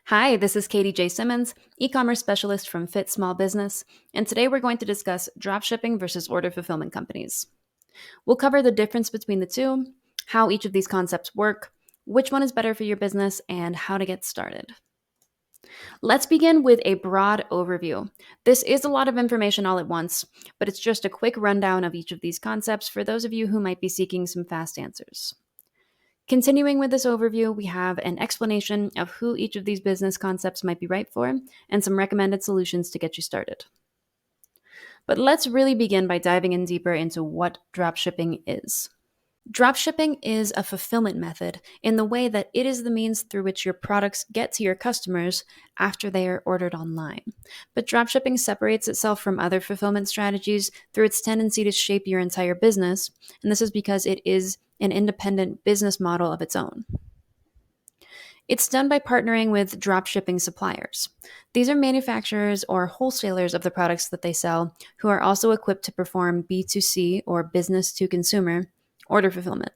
Hi, this is Katie J. Simmons, e-commerce specialist from Fit Small Business, and today we're going to discuss dropshipping versus order fulfillment companies. We'll cover the difference between the two, how each of these concepts work, which one is better for your business, and how to get started. Let's begin with a broad overview. This is a lot of information all at once, but it's just a quick rundown of each of these concepts for those of you who might be seeking some fast answers. Continuing with this overview, we have an explanation of who each of these business concepts might be right for and some recommended solutions to get you started. But let's really begin by diving in deeper into what dropshipping is. Dropshipping is a fulfillment method in the way that it is the means through which your products get to your customers after they are ordered online. But dropshipping separates itself from other fulfillment strategies through its tendency to shape your entire business, and this is because it is an independent business model of its own. It's done by partnering with dropshipping suppliers. These are manufacturers or wholesalers of the products that they sell who are also equipped to perform B2C or business to consumer order fulfillment.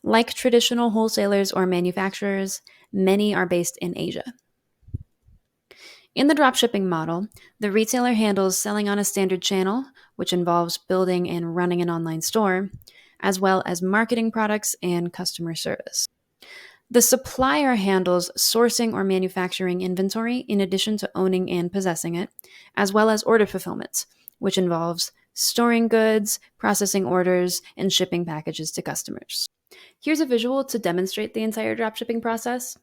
Like traditional wholesalers or manufacturers, many are based in Asia. In the dropshipping model, the retailer handles selling on a standard channel, which involves building and running an online store, as well as marketing products and customer service. The supplier handles sourcing or manufacturing inventory in addition to owning and possessing it, as well as order fulfillment, which involves storing goods, processing orders, and shipping packages to customers. Here's a visual to demonstrate the entire dropshipping process.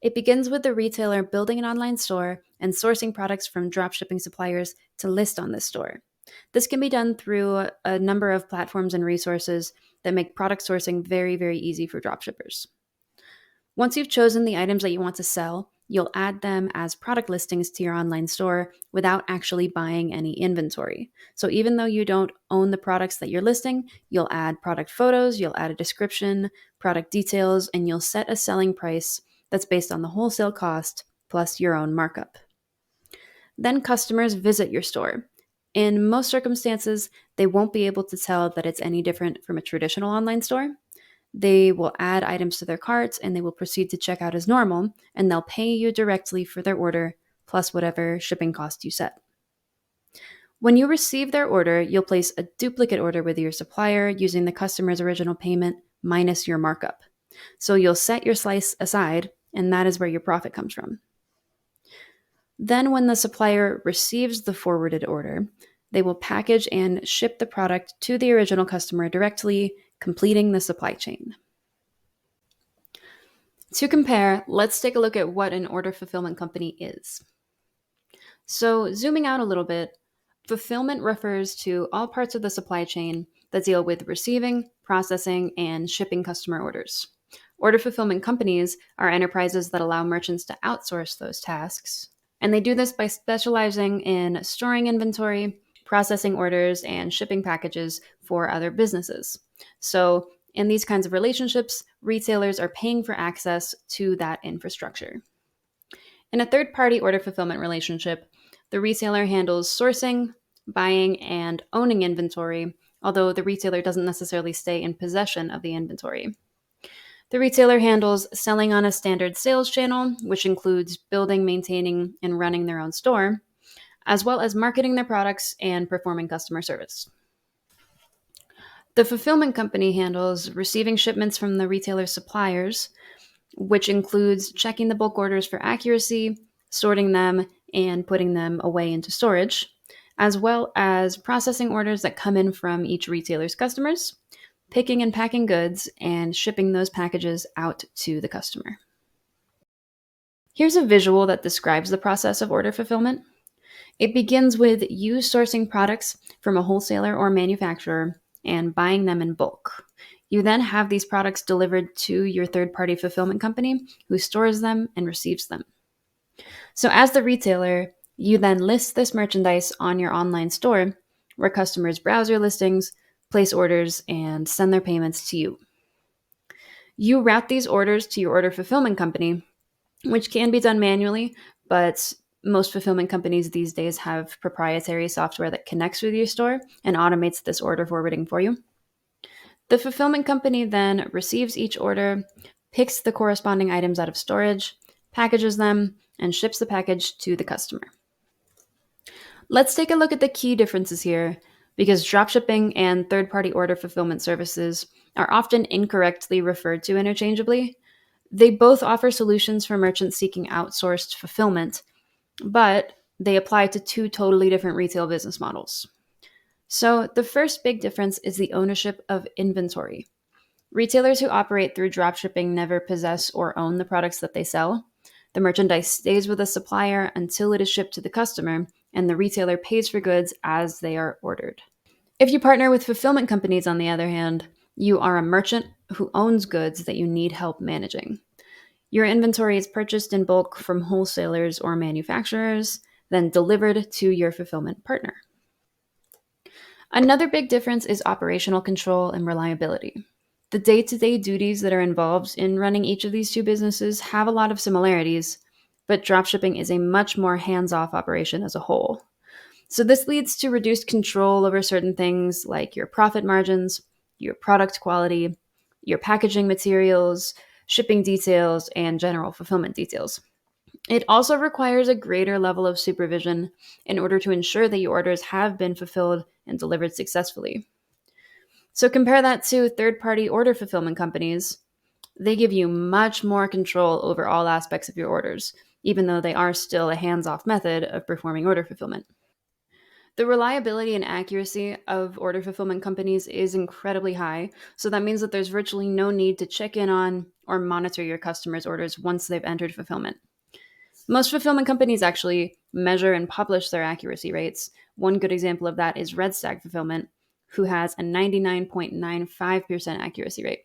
It begins with the retailer building an online store and sourcing products from dropshipping suppliers to list on this store. This can be done through a number of platforms and resources that make product sourcing very, very easy for dropshippers. Once you've chosen the items that you want to sell, you'll add them as product listings to your online store without actually buying any inventory. So even though you don't own the products that you're listing, you'll add product photos, you'll add a description, product details, and you'll set a selling price that's based on the wholesale cost plus your own markup. Then customers visit your store. In most circumstances, they won't be able to tell that it's any different from a traditional online store. They will add items to their carts and they will proceed to check out as normal, and they'll pay you directly for their order plus whatever shipping cost you set. When you receive their order, you'll place a duplicate order with your supplier using the customer's original payment minus your markup. So you'll set your slice aside, and that is where your profit comes from. Then, when the supplier receives the forwarded order, they will package and ship the product to the original customer directly, completing the supply chain. To compare, let's take a look at what an order fulfillment company is. So, zooming out a little bit, fulfillment refers to all parts of the supply chain that deal with receiving, processing, and shipping customer orders. Order fulfillment companies are enterprises that allow merchants to outsource those tasks, and they do this by specializing in storing inventory, processing orders, and shipping packages for other businesses. So, in these kinds of relationships, retailers are paying for access to that infrastructure. In a third-party order fulfillment relationship, the retailer handles sourcing, buying, and owning inventory, although the retailer doesn't necessarily stay in possession of the inventory. The retailer handles selling on a standard sales channel, which includes building, maintaining, and running their own store, as well as marketing their products and performing customer service. The fulfillment company handles receiving shipments from the retailer's suppliers, which includes checking the bulk orders for accuracy, sorting them, and putting them away into storage, as well as processing orders that come in from each retailer's customers, picking and packing goods, and shipping those packages out to the customer. Here's a visual that describes the process of order fulfillment. It begins with you sourcing products from a wholesaler or manufacturer and buying them in bulk. You then have these products delivered to your third-party fulfillment company who stores them and receives them. So as the retailer, you then list this merchandise on your online store where customers browse your listings, place orders, and send their payments to you. You route these orders to your order fulfillment company, which can be done manually, but most fulfillment companies these days have proprietary software that connects with your store and automates this order forwarding for you. The fulfillment company then receives each order, picks the corresponding items out of storage, packages them, and ships the package to the customer. Let's take a look at the key differences here, because dropshipping and third party order fulfillment services are often incorrectly referred to interchangeably. They both offer solutions for merchants seeking outsourced fulfillment, but they apply to two totally different retail business models. So, the first big difference is the ownership of inventory. Retailers who operate through dropshipping never possess or own the products that they sell. The merchandise stays with the supplier until it is shipped to the customer, and the retailer pays for goods as they are ordered. If you partner with fulfillment companies, on the other hand, you are a merchant who owns goods that you need help managing. Your inventory is purchased in bulk from wholesalers or manufacturers, then delivered to your fulfillment partner. Another big difference is operational control and reliability. The day to day duties that are involved in running each of these two businesses have a lot of similarities, but dropshipping is a much more hands off operation as a whole. So, this leads to reduced control over certain things like your profit margins, your product quality, your packaging materials, shipping details, and general fulfillment details. It also requires a greater level of supervision in order to ensure that your orders have been fulfilled and delivered successfully. So compare that to third party order fulfillment companies. They give you much more control over all aspects of your orders, even though they are still a hands off method of performing order fulfillment. The reliability and accuracy of order fulfillment companies is incredibly high, so that means that there's virtually no need to check in on or monitor your customers' orders once they've entered fulfillment. Most fulfillment companies actually measure and publish their accuracy rates. One good example of that is Red Stag Fulfillment, who has a 99.95% accuracy rate.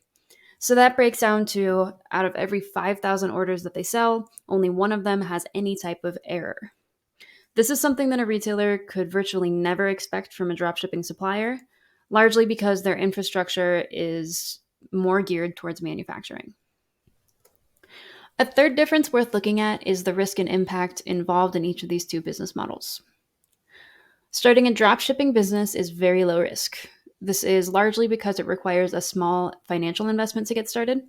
So that breaks down to out of every 5,000 orders that they sell, only one of them has any type of error. This is something that a retailer could virtually never expect from a dropshipping supplier, largely because their infrastructure is more geared towards manufacturing. A third difference worth looking at is the risk and impact involved in each of these two business models. Starting a dropshipping business is very low risk. This is largely because it requires a small financial investment to get started.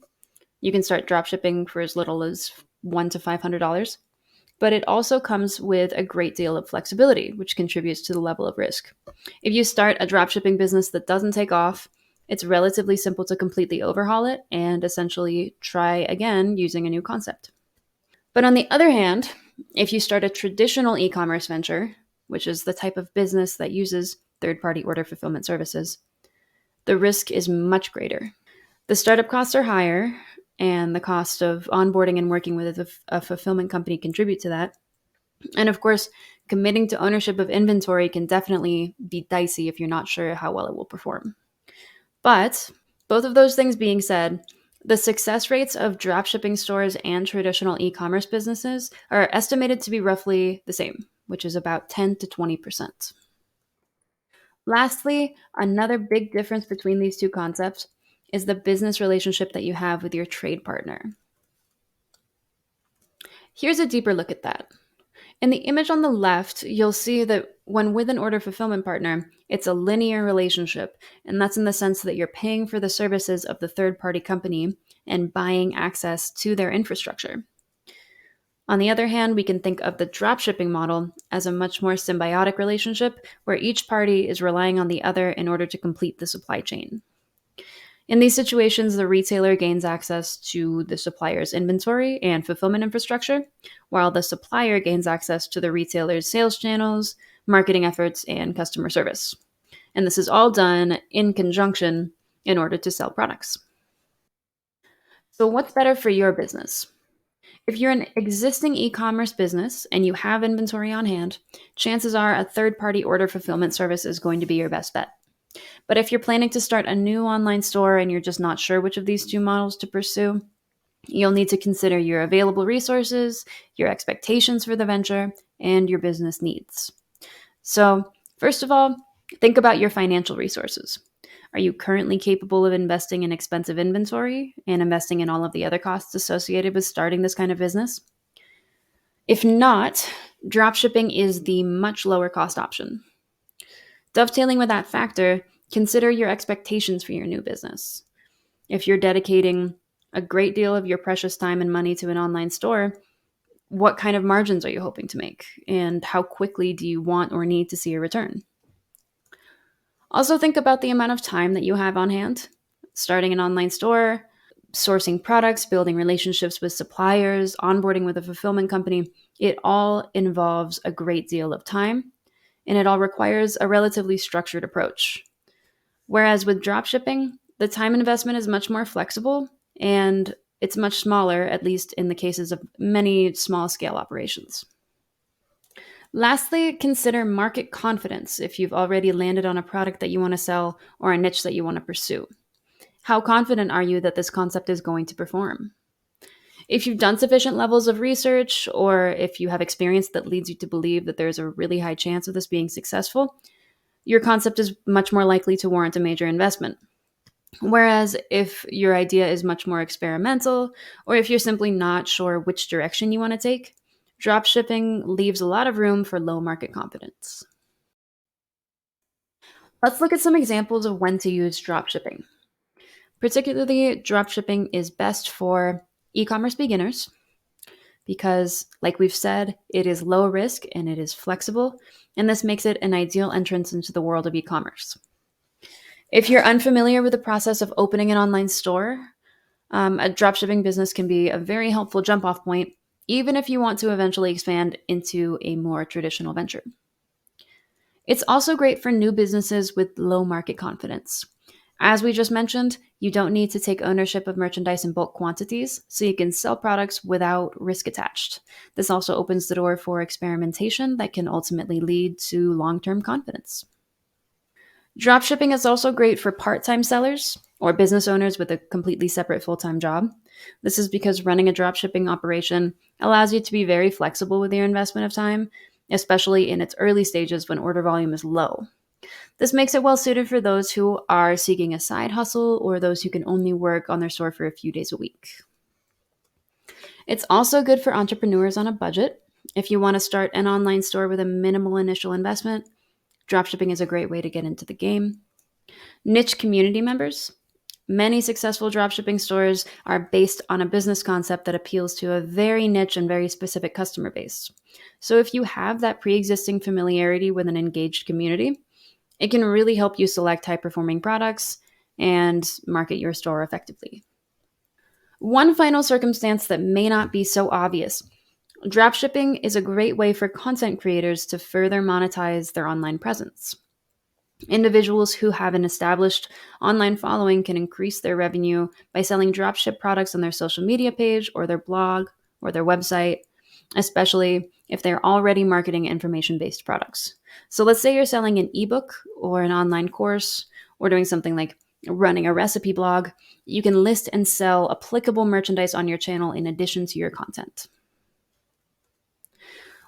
You can start dropshipping for as little as $1 to $500, but it also comes with a great deal of flexibility, which contributes to the level of risk. If you start a dropshipping business that doesn't take off, it's relatively simple to completely overhaul it and essentially try again using a new concept. But on the other hand, if you start a traditional e commerce venture, which is the type of business that uses third party order fulfillment services, the risk is much greater. The startup costs are higher, and the cost of onboarding and working with a fulfillment company contribute to that. And of course, committing to ownership of inventory can definitely be dicey if you're not sure how well it will perform. But both of those things being said, the success rates of dropshipping stores and traditional e commerce businesses are estimated to be roughly the same, which is about 10 to 20%. Lastly, another big difference between these two concepts is the business relationship that you have with your trade partner. Here's a deeper look at that. In the image on the left, you'll see that when with an order fulfillment partner, it's a linear relationship, and that's in the sense that you're paying for the services of the third party company and buying access to their infrastructure. On the other hand, we can think of the dropshipping model as a much more symbiotic relationship where each party is relying on the other in order to complete the supply chain. In these situations, the retailer gains access to the supplier's inventory and fulfillment infrastructure, while the supplier gains access to the retailer's sales channels, marketing efforts, and customer service. And this is all done in conjunction in order to sell products. So, what's better for your business? If you're an existing e commerce business and you have inventory on hand, chances are a third party order fulfillment service is going to be your best bet. But if you're planning to start a new online store and you're just not sure which of these two models to pursue, you'll need to consider your available resources, your expectations for the venture, and your business needs. So, first of all, think about your financial resources. Are you currently capable of investing in expensive inventory and investing in all of the other costs associated with starting this kind of business? If not, dropshipping is the much lower cost option. Dovetailing with that factor, consider your expectations for your new business. If you're dedicating a great deal of your precious time and money to an online store, What kind of margins are you hoping to make? And how quickly do you want or need to see a return? Also, think about the amount of time that you have on hand. Starting an online store, sourcing products, building relationships with suppliers, onboarding with a fulfillment company, it all involves a great deal of time, and it all requires a relatively structured approach. Whereas with dropshipping, the time investment is much more flexible and it's much smaller, at least in the cases of many small scale operations. Lastly, consider market confidence if you've already landed on a product that you want to sell or a niche that you want to pursue. How confident are you that this concept is going to perform? If you've done sufficient levels of research, or if you have experience that leads you to believe that there's a really high chance of this being successful, your concept is much more likely to warrant a major investment. Whereas if your idea is much more experimental, or if you're simply not sure which direction you want to take, dropshipping leaves a lot of room for low market confidence. Let's look at some examples of when to use dropshipping. Particularly, dropshipping is best for e commerce beginners because, like we've said, it is low risk and it is flexible, and this makes it an ideal entrance into the world of e commerce. If you're unfamiliar with the process of opening an online store, a dropshipping business can be a very helpful jump off point, even if you want to eventually expand into a more traditional venture. It's also great for new businesses with low market confidence. As we just mentioned, you don't need to take ownership of merchandise in bulk quantities, so you can sell products without risk attached. This also opens the door for experimentation that can ultimately lead to long term confidence. Dropshipping is also great for part time sellers or business owners with a completely separate full time job. This is because running a dropshipping operation allows you to be very flexible with your investment of time, especially in its early stages when order volume is low. This makes it well suited for those who are seeking a side hustle or those who can only work on their store for a few days a week. It's also good for entrepreneurs on a budget. If you want to start an online store with a minimal initial investment, dropshipping is a great way to get into the game. Niche community members. Many successful dropshipping stores are based on a business concept that appeals to a very niche and very specific customer base. So if you have that pre existing familiarity with an engaged community, it can really help you select high performing products and market your store effectively. One final circumstance that may not be so obvious: dropshipping is a great way for content creators to further monetize their online presence. Individuals who have an established online following can increase their revenue by selling dropship products on their social media page or their blog or their website, especially if they're already marketing information based products. So let's say you're selling an ebook or an online course or doing something like running a recipe blog. You can list and sell applicable merchandise on your channel in addition to your content.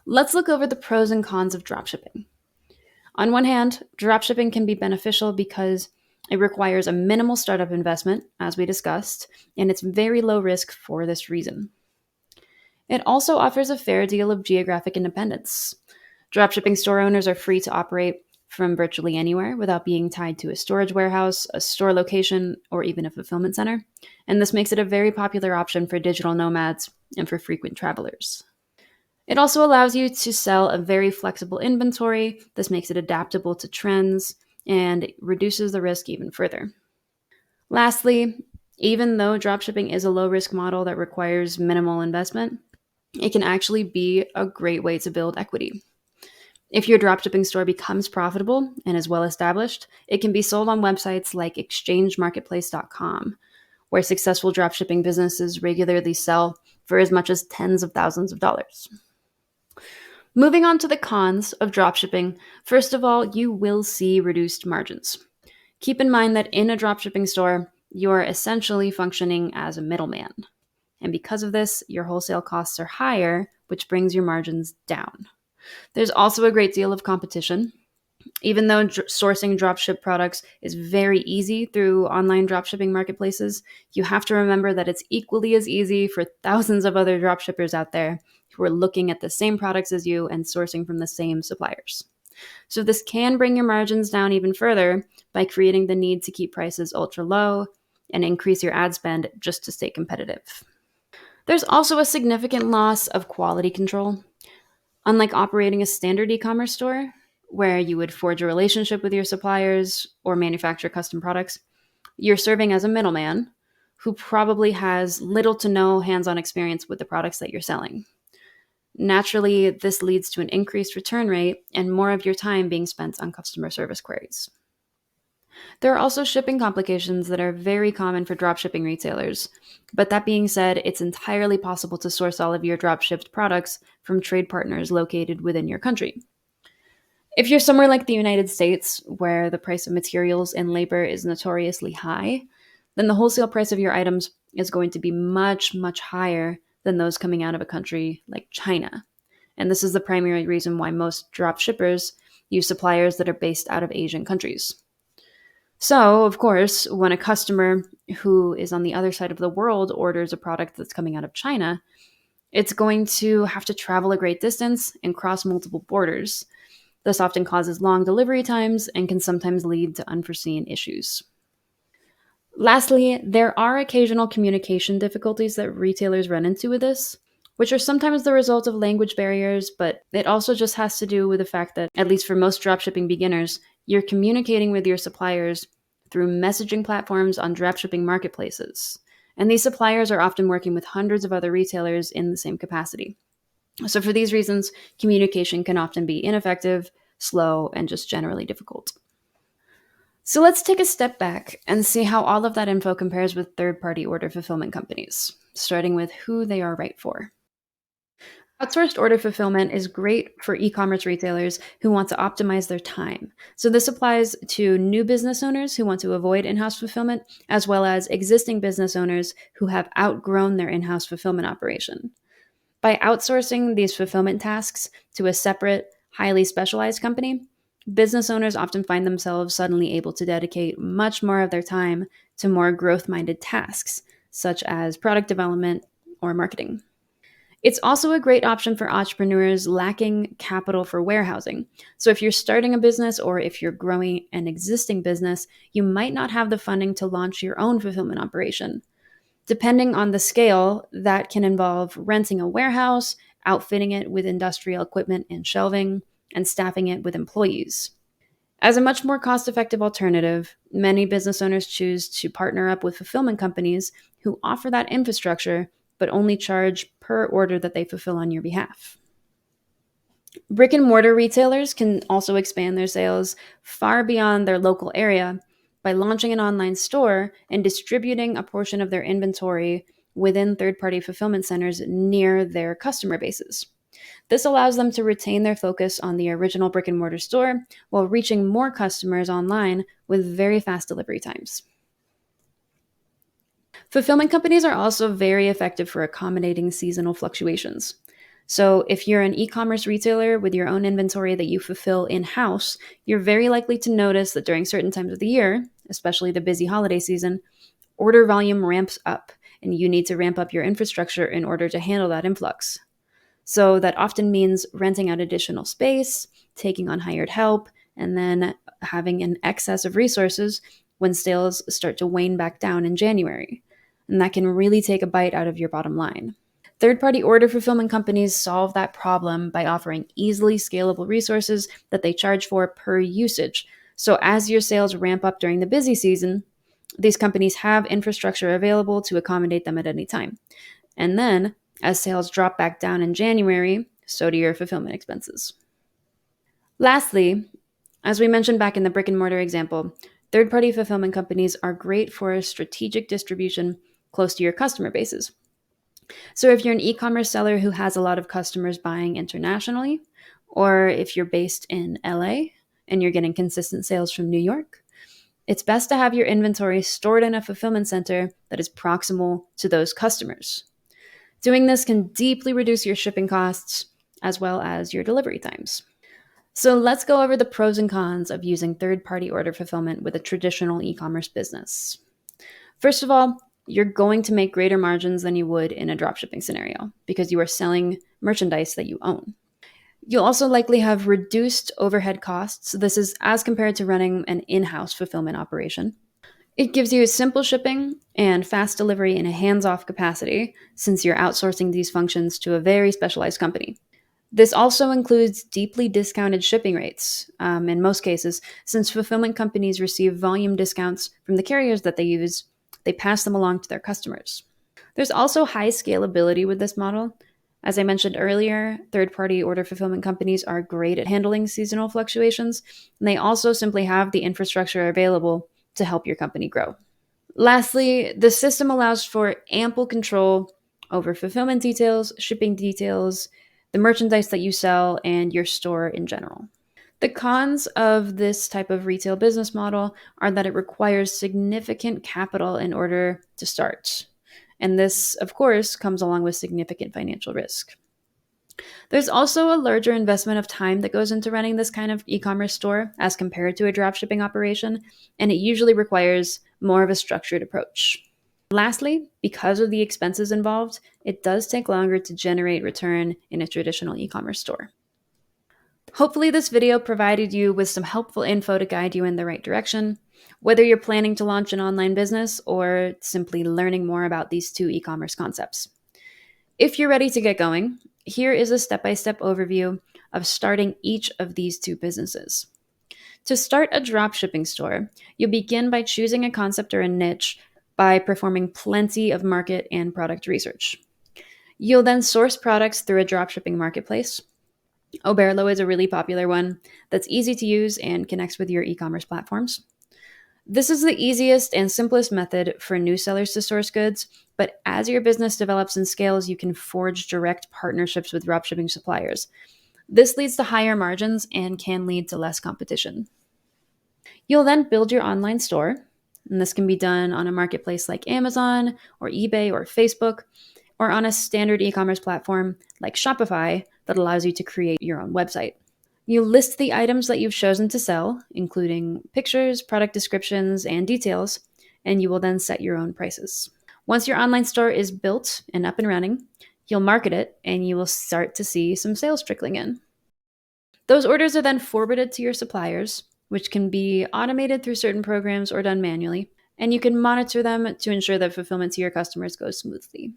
Let's look over the pros and cons of dropshipping. On one hand, dropshipping can be beneficial because it requires a minimal startup investment, as we discussed, and it's very low risk for this reason. It also offers a fair deal of geographic independence. Dropshipping store owners are free to operate from virtually anywhere without being tied to a storage warehouse, a store location, or even a fulfillment center, and this makes it a very popular option for digital nomads and for frequent travelers. It also allows you to sell a very flexible inventory. This makes it adaptable to trends and reduces the risk even further. Lastly, even though dropshipping is a low risk model that requires minimal investment, it can actually be a great way to build equity. If your dropshipping store becomes profitable and is well established, it can be sold on websites like exchangemarketplace.com, where successful dropshipping businesses regularly sell for as much as tens of thousands of dollars. Moving on to the cons of dropshipping, first of all, you will see reduced margins. Keep in mind that in a dropshipping store, you're essentially functioning as a middleman. And because of this, your wholesale costs are higher, which brings your margins down. There's also a great deal of competition. Even though sourcing dropship products is very easy through online dropshipping marketplaces, you have to remember that it's equally as easy for thousands of other dropshippers out there who are looking at the same products as you and sourcing from the same suppliers. So this can bring your margins down even further by creating the need to keep prices ultra low and increase your ad spend just to stay competitive. There's also a significant loss of quality control. Unlike operating a standard e commerce store, where you would forge a relationship with your suppliers or manufacture custom products, you're serving as a middleman who probably has little to no hands on experience with the products that you're selling. Naturally, this leads to an increased return rate and more of your time being spent on customer service queries. There are also shipping complications that are very common for dropshipping retailers. But that being said, it's entirely possible to source all of your dropshipped products from trade partners located within your country. If you're somewhere like the United States, where the price of materials and labor is notoriously high, then the wholesale price of your items is going to be much, much higher than those coming out of a country like China. And this is the primary reason why most drop shippers use suppliers that are based out of Asian countries. So, of course, when a customer who is on the other side of the world orders a product that's coming out of China, it's going to have to travel a great distance and cross multiple borders. This often causes long delivery times and can sometimes lead to unforeseen issues. Lastly, there are occasional communication difficulties that retailers run into with this, which are sometimes the result of language barriers, but it also just has to do with the fact that, at least for most dropshipping beginners, you're communicating with your suppliers through messaging platforms on dropshipping marketplaces. And these suppliers are often working with hundreds of other retailers in the same capacity. So, for these reasons, communication can often be ineffective, slow, and just generally difficult. So let's take a step back and see how all of that info compares with third party order fulfillment companies, starting with who they are right for. Outsourced order fulfillment is great for e commerce retailers who want to optimize their time. So, this applies to new business owners who want to avoid in house fulfillment, as well as existing business owners who have outgrown their in house fulfillment operation. By outsourcing these fulfillment tasks to a separate, highly specialized company, business owners often find themselves suddenly able to dedicate much more of their time to more growth minded tasks, such as product development or marketing. It's also a great option for entrepreneurs lacking capital for warehousing. So, if you're starting a business or if you're growing an existing business, you might not have the funding to launch your own fulfillment operation. Depending on the scale, that can involve renting a warehouse, outfitting it with industrial equipment and shelving, and staffing it with employees. As a much more cost effective alternative, many business owners choose to partner up with fulfillment companies who offer that infrastructure but only charge per order that they fulfill on your behalf. Brick and mortar retailers can also expand their sales far beyond their local area by launching an online store and distributing a portion of their inventory within third party fulfillment centers near their customer bases. This allows them to retain their focus on the original brick and mortar store while reaching more customers online with very fast delivery times. Fulfillment companies are also very effective for accommodating seasonal fluctuations. So, if you're an e commerce retailer with your own inventory that you fulfill in house, you're very likely to notice that during certain times of the year, especially the busy holiday season, order volume ramps up and you need to ramp up your infrastructure in order to handle that influx. So, that often means renting out additional space, taking on hired help, and then having an excess of resources when sales start to wane back down in January. And that can really take a bite out of your bottom line. Third party order fulfillment companies solve that problem by offering easily scalable resources that they charge for per usage. So, as your sales ramp up during the busy season, these companies have infrastructure available to accommodate them at any time. And then, as sales drop back down in January, so do your fulfillment expenses. Lastly, as we mentioned back in the brick and mortar example, third party fulfillment companies are great for strategic distribution close to your customer bases. So, if you're an e commerce seller who has a lot of customers buying internationally, or if you're based in LA and you're getting consistent sales from New York, it's best to have your inventory stored in a fulfillment center that is proximal to those customers. Doing this can deeply reduce your shipping costs as well as your delivery times. So, let's go over the pros and cons of using third party order fulfillment with a traditional e commerce business. First of all, you're going to make greater margins than you would in a dropshipping scenario because you are selling merchandise that you own. You'll also likely have reduced overhead costs. This is as compared to running an in house fulfillment operation. It gives you simple shipping and fast delivery in a hands off capacity since you're outsourcing these functions to a very specialized company. This also includes deeply discounted shipping rates in most cases, since fulfillment companies receive volume discounts from the carriers that they use, they pass them along to their customers. There's also high scalability with this model. As I mentioned earlier, third party order fulfillment companies are great at handling seasonal fluctuations, and they also simply have the infrastructure available to help your company grow. Lastly, the system allows for ample control over fulfillment details, shipping details, the merchandise that you sell, and your store in general. The cons of this type of retail business model are that it requires significant capital in order to start. And this, of course, comes along with significant financial risk. There's also a larger investment of time that goes into running this kind of e commerce store as compared to a dropshipping operation, and it usually requires more of a structured approach. Lastly, because of the expenses involved, it does take longer to generate return in a traditional e commerce store. Hopefully, this video provided you with some helpful info to guide you in the right direction, whether you're planning to launch an online business or simply learning more about these two e commerce concepts. If you're ready to get going, here is a step by step overview of starting each of these two businesses. To start a dropshipping store, you begin by choosing a concept or a niche by performing plenty of market and product research. You'll then source products through a dropshipping marketplace. Oberlo is a really popular one that's easy to use and connects with your e commerce platforms. This is the easiest and simplest method for new sellers to source goods, but as your business develops and scales, you can forge direct partnerships with dropshipping suppliers. This leads to higher margins and can lead to less competition. You'll then build your online store, and this can be done on a marketplace like Amazon or eBay or Facebook, or on a standard e commerce platform like Shopify that allows you to create your own website. You list the items that you've chosen to sell, including pictures, product descriptions, and details, and you will then set your own prices. Once your online store is built and up and running, you'll market it and you will start to see some sales trickling in. Those orders are then forwarded to your suppliers, which can be automated through certain programs or done manually, and you can monitor them to ensure that fulfillment to your customers goes smoothly.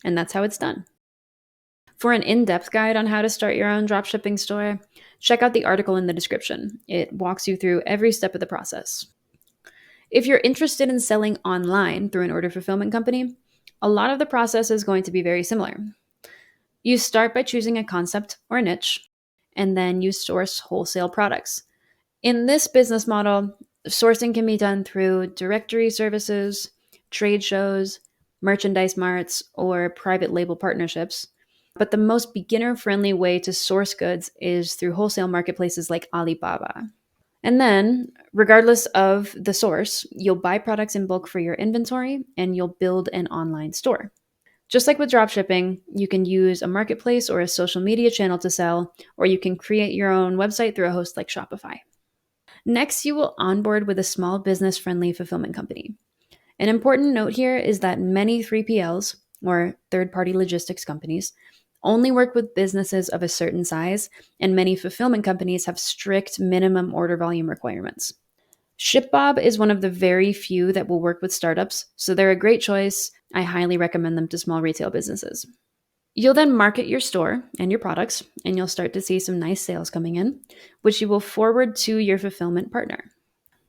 And that's how it's done. For an in-depth guide on how to start your own dropshipping store, check out the article in the description. It walks you through every step of the process. If you're interested in selling online through an order fulfillment company, a lot of the process is going to be very similar. You start by choosing a concept or a niche, and then you source wholesale products. In this business model, sourcing can be done through directory services, trade shows, merchandise marts, or private label partnerships. But the most beginner friendly way to source goods is through wholesale marketplaces like Alibaba. And then, regardless of the source, you'll buy products in bulk for your inventory and you'll build an online store. Just like with dropshipping, you can use a marketplace or a social media channel to sell, or you can create your own website through a host like Shopify. Next, you will onboard with a small business friendly fulfillment company. An important note here is that many 3PLs, or third party logistics companies, only work with businesses of a certain size, and many fulfillment companies have strict minimum order volume requirements. ShipBob is one of the very few that will work with startups, so they're a great choice. I highly recommend them to small retail businesses. You'll then market your store and your products, and you'll start to see some nice sales coming in, which you will forward to your fulfillment partner.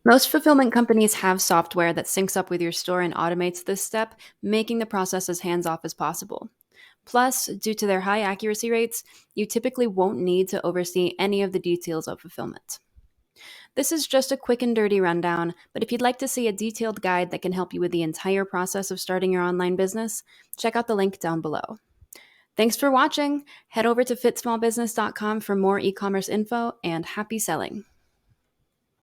Most fulfillment companies have software that syncs up with your store and automates this step, making the process as hands off as possible. Plus, due to their high accuracy rates, you typically won't need to oversee any of the details of fulfillment. This is just a quick and dirty rundown, but if you'd like to see a detailed guide that can help you with the entire process of starting your online business, check out the link down below. Thanks for watching. Head over to fitsmallbusiness.com for more e-commerce info, and happy selling.